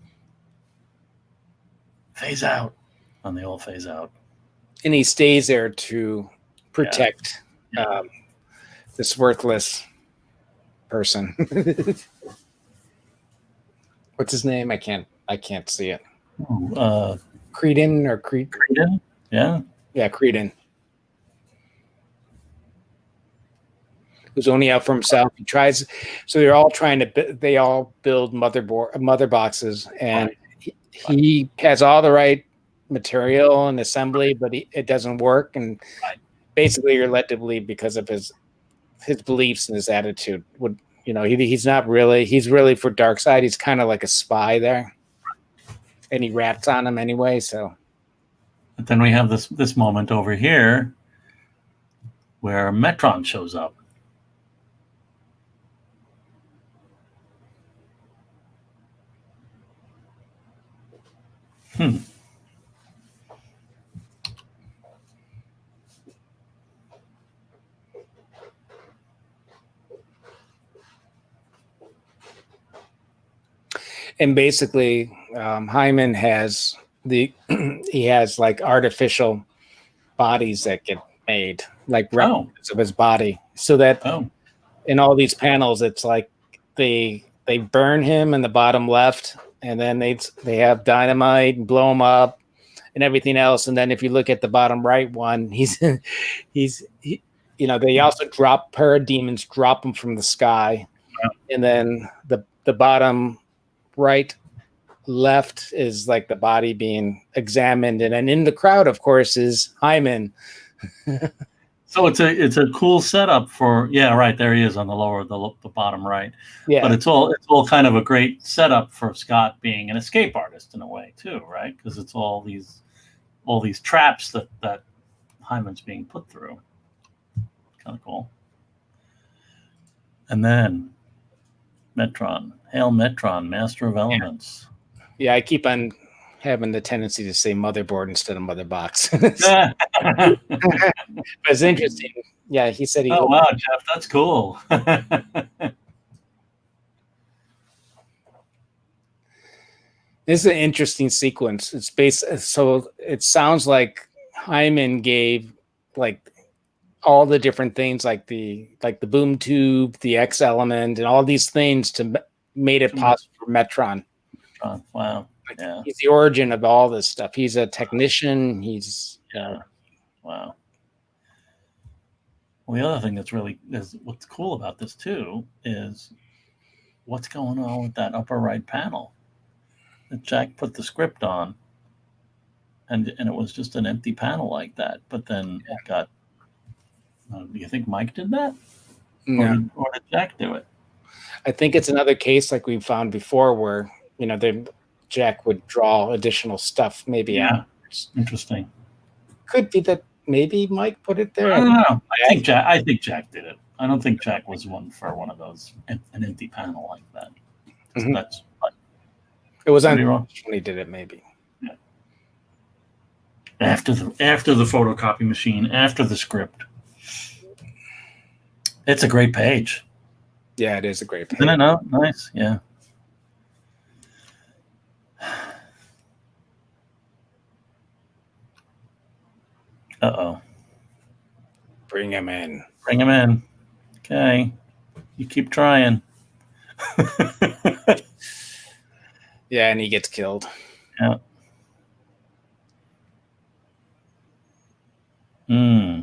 A: Phase out. And they all phase out.
B: And he stays there to protect this worthless person. What's his name? I can't see it. Creedon or
A: Creedon? Yeah.
B: Yeah, Creedon. Who's only out for himself. He tries. So they're all trying to. They all build mother boxes, and he has all the right material and assembly, but it doesn't work. And basically, you're led to believe because of his beliefs and his attitude. He's not really. He's really for Darkseid. He's kind of like a spy there, and he rats on him anyway. So.
A: But then we have this moment over here where Metron shows up.
B: And basically, Hyman has he has like artificial bodies that get made, like replicas of his body, so that in all these panels, it's like they burn him in the bottom left, and then they have dynamite and blow him up and everything else. And then if you look at the bottom right one, they also drop parademons, drop him from the sky, and then the bottom right left is like the body being examined, and then in the crowd, of course, is Hyman.
A: So it's a cool setup for there he is on the bottom right. Yeah, but it's all kind of a great setup for Scott being an escape artist in a way too, right? Because it's all these traps that Hyman's being put through. Kind of cool. And then Metron, hail Metron, master of elements.
B: Yeah, I keep on having the tendency to say motherboard instead of mother box. But it's interesting. Yeah, he said he.
A: Oh wow, Jeff, that's cool.
B: This is an interesting sequence. So it sounds like Hyman gave like all the different things, like the boom tube, the X element, and all these things made it possible for Metron.
A: Wow.
B: He's the origin of all this stuff. He's a technician.
A: Wow. Well, the other thing is what's cool about this too is what's going on with that upper right panel that Jack put the script on, and it was just an empty panel like that. But then it got. Do you think Mike did that?
B: No.
A: Or did Jack do it?
B: I think it's another case like we found before where Jack would draw additional stuff maybe afterwards.
A: Interesting.
B: Could be that maybe Mike put it there.
A: I don't know. I think Jack did it. I don't think Jack was one for one of those an empty panel like that.
B: Mm-hmm.
A: That's
B: it was on when he did it maybe.
A: Yeah. After the photocopy machine, after the script. It's a great page.
B: Yeah, it is a great page.
A: Isn't it? No? Nice. Yeah. Uh-oh.
B: Bring him in.
A: Bring him in. Okay. You keep trying.
B: Yeah, and he gets killed.
A: Yeah. Hmm.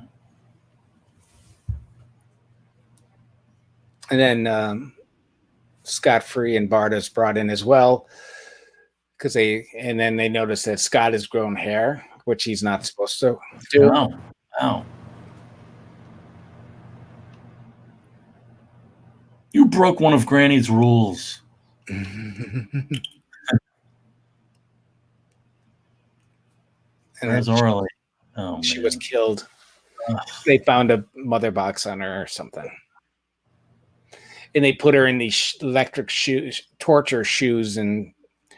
B: And then Scott Free and Barda's brought in as well, because they notice that Scott has grown hair, which he's not supposed to do.
A: Wow. You broke one of Granny's rules.
B: And
A: Where's
B: then
A: Orly? Oh,
B: she
A: man.
B: was killed.
A: Ugh.
B: They found a mother box on her or something. And they put her in these electric shoes, torture shoes, and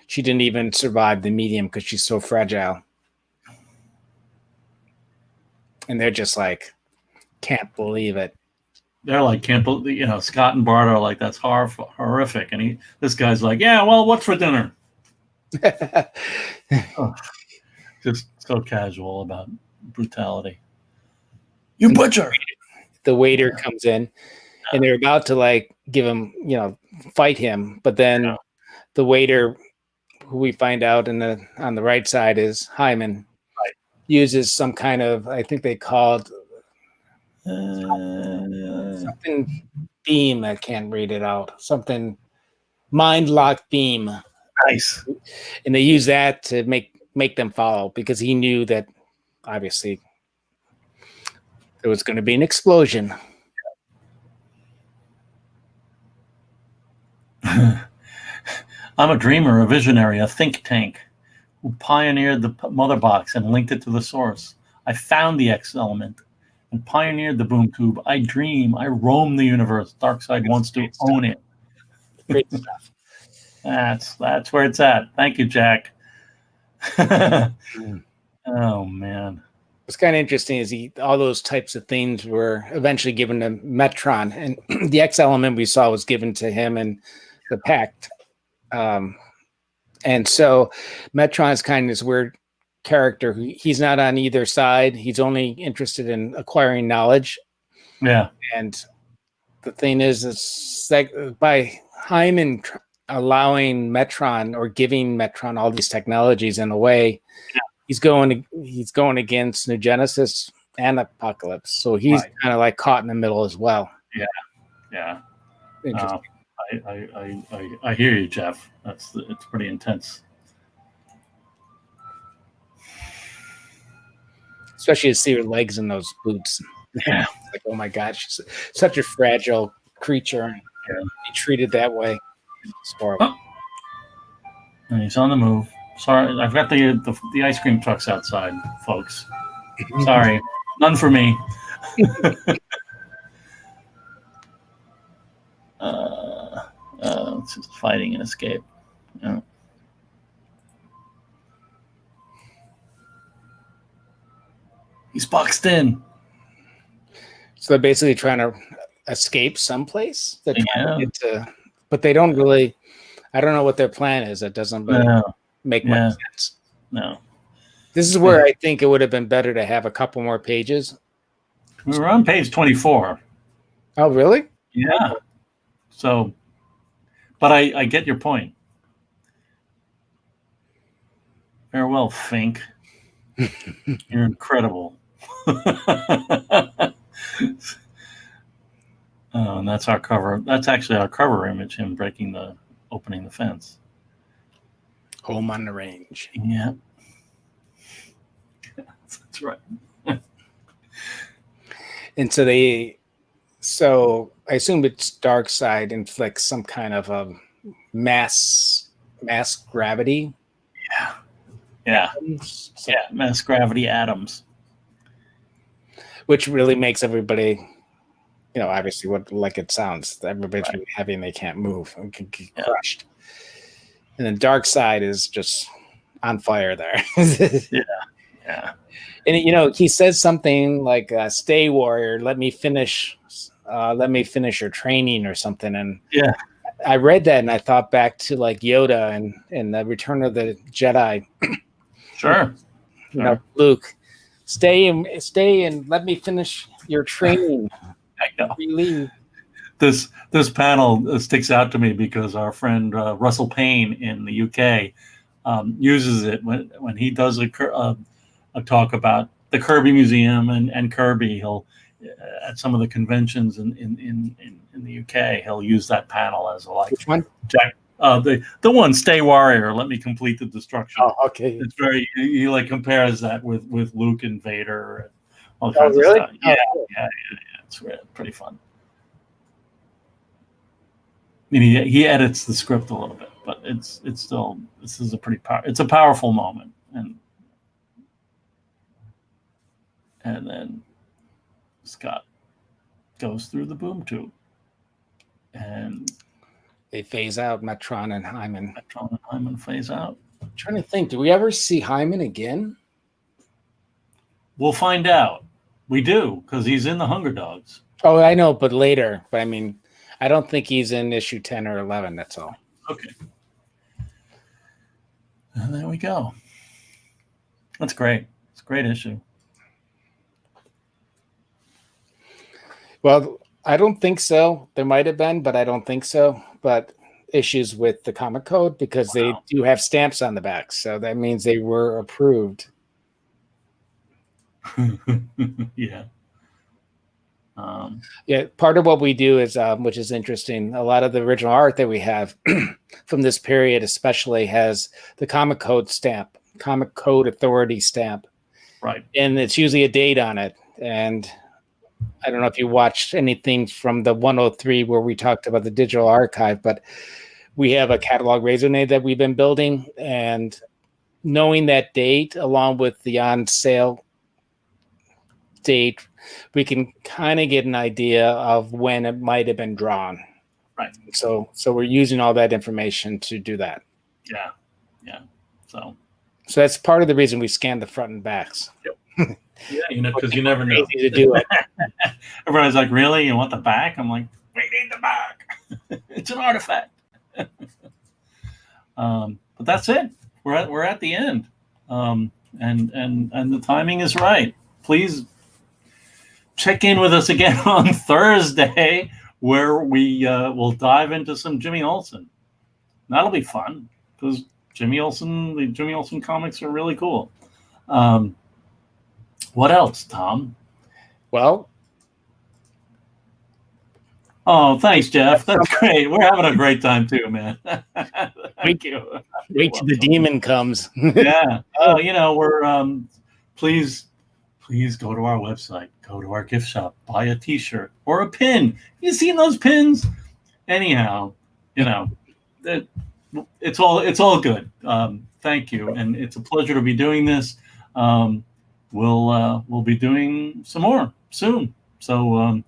B: she didn't even survive the medium because she's so fragile. And they're just like, can't believe it.
A: They're like, can't believe, Scott and Bart are like, that's horrific. And this guy's like, yeah, well, what's for dinner? Oh, just so casual about brutality. You butcher.
B: The waiter comes in, and they're about to like give him, fight him, but then the waiter, who we find out on the right side is Hyman, uses some kind of, I think they called something beam. I can't read it out. Something mind lock beam.
A: Nice.
B: And they use that to make them follow, because he knew that obviously there was going to be an explosion.
A: I'm a dreamer, a visionary, a think tank who pioneered the mother box and linked it to the source. I found the X element and pioneered the boom tube. I dream. I roam the universe. Darkseid wants to own it.
B: Great stuff.
A: That's where it's at. Thank you, Jack. Oh, man.
B: What's kind of interesting is all those types of things were eventually given to Metron, and the X element we saw was given to him and the Pact. And so Metron is kind of this weird character. He's not on either side. He's only interested in acquiring knowledge.
A: Yeah.
B: And the thing is like by Hyman allowing Metron or giving Metron all these technologies in a way, he's going against New Genesis and Apocalypse. So he's kind of like caught in the middle as well.
A: Yeah.
B: Interesting.
A: I hear you, Jeff. It's pretty intense.
B: Especially to see her legs in those boots.
A: Yeah.
B: Like, oh my God, she's such a fragile creature. Yeah. Be treated that way. It's horrible.
A: Oh. And he's on the move. Sorry, I've got the ice cream trucks outside, folks. Sorry, none for me. It's just fighting and escape. Yeah. He's boxed in.
B: So they're basically trying to escape someplace. They're trying to get to, but they don't really. I don't know what their plan is. It doesn't really make much sense.
A: No.
B: This is where I think it would have been better to have a couple more pages.
A: We were on page 24.
B: Oh, really?
A: Yeah. So, but I get your point. Farewell, Fink. You're incredible. And that's our cover. That's actually our cover image, him opening the fence.
B: Home on the range.
A: Yeah. That's right.
B: And so I assume it's Darkseid inflicts some kind of a mass gravity.
A: Yeah. Mass gravity atoms.
B: Which really makes everybody, obviously like it sounds. Everybody's really heavy and they can't move and can get crushed. And then Darkseid is just on fire there.
A: Yeah.
B: And he says something like, "Stay, warrior. Let me finish your training," or something. And I read that and I thought back to like Yoda and the Return of the Jedi.
A: Sure.
B: Luke, stay and let me finish your training.
A: I know.
B: Leave.
A: This panel sticks out to me because our friend Russell Payne in the UK uses it when he does a talk about the Kirby Museum and Kirby. He'll at some of the conventions in the UK, he'll use that panel as a like.
B: Which one?
A: Jack, the one, "Stay, warrior. Let me complete the destruction."
B: Oh, okay.
A: It's very he like compares that with Luke and Vader and all kinds
B: of stuff.
A: Yeah. It's pretty fun. I mean, he edits the script a little bit, but it's still, this is it's a powerful moment. And And then Scott goes through the boom tube. And
B: they phase out Metron and Hyman.
A: Metron and Hyman phase out.
B: I'm trying to think, do we ever see Hyman again?
A: We'll find out. We do, because he's in the Hunger Dogs.
B: Oh, I know, but later. But I mean, I don't think he's in issue 10 or 11. That's all.
A: Okay. And there we go. That's great. It's a great issue.
B: Well, I don't think so. There might have been, but I don't think so. But issues with the comic code because they do have stamps on the back. So that means they were approved.
A: Yeah.
B: Yeah, part of what we do is, which is interesting, a lot of the original art that we have from this period especially has the comic code stamp, comic code authority stamp.
A: Right.
B: And it's usually a date on it. And I don't know if you watched anything from the 103 where we talked about the digital archive, but we have a catalog raisonné that we've been building. And knowing that date along with the on sale date, we can kind of get an idea of when it might have been drawn.
A: Right.
B: So we're using all that information to do that.
A: Yeah. Yeah. So
B: that's part of the reason we scan the front and backs.
A: Yep. Yeah, because you never know.
B: Easy to do it.
A: Everybody's like, "Really? You want the back?" I'm like, "We need the back. It's an artifact." But that's it. We're at the end, and the timing is right. Please check in with us again on Thursday, where we will dive into some Jimmy Olsen. That'll be fun because the Jimmy Olsen comics are really cool. What else, Tom?
B: Well,
A: oh, thanks, Jeff. That's great. We're having a great time too, man. Thank you.
B: Wait till the demon comes.
A: Yeah. We're please go to our website, go to our gift shop, buy a T-shirt or a pin. You seen those pins? Anyhow, it's all good. Thank you, and it's a pleasure to be doing this. We'll be doing some more soon. So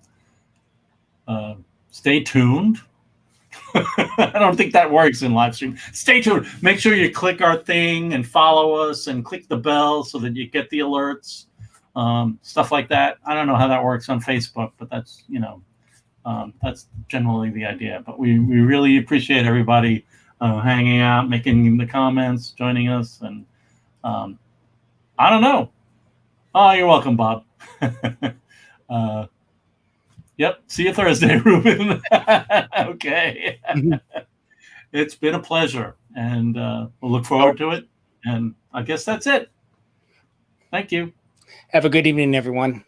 A: stay tuned. I don't think that works in live stream. Stay tuned. Make sure you click our thing and follow us and click the bell so that you get the alerts. Stuff like that. I don't know how that works on Facebook, but that's generally the idea. But we really appreciate everybody hanging out, making the comments, joining us, and I don't know. Oh, you're welcome, Bob. Yep. See you Thursday, Ruben. Okay. It's been a pleasure, and we'll look forward to it. And I guess that's it. Thank you.
B: Have a good evening, everyone.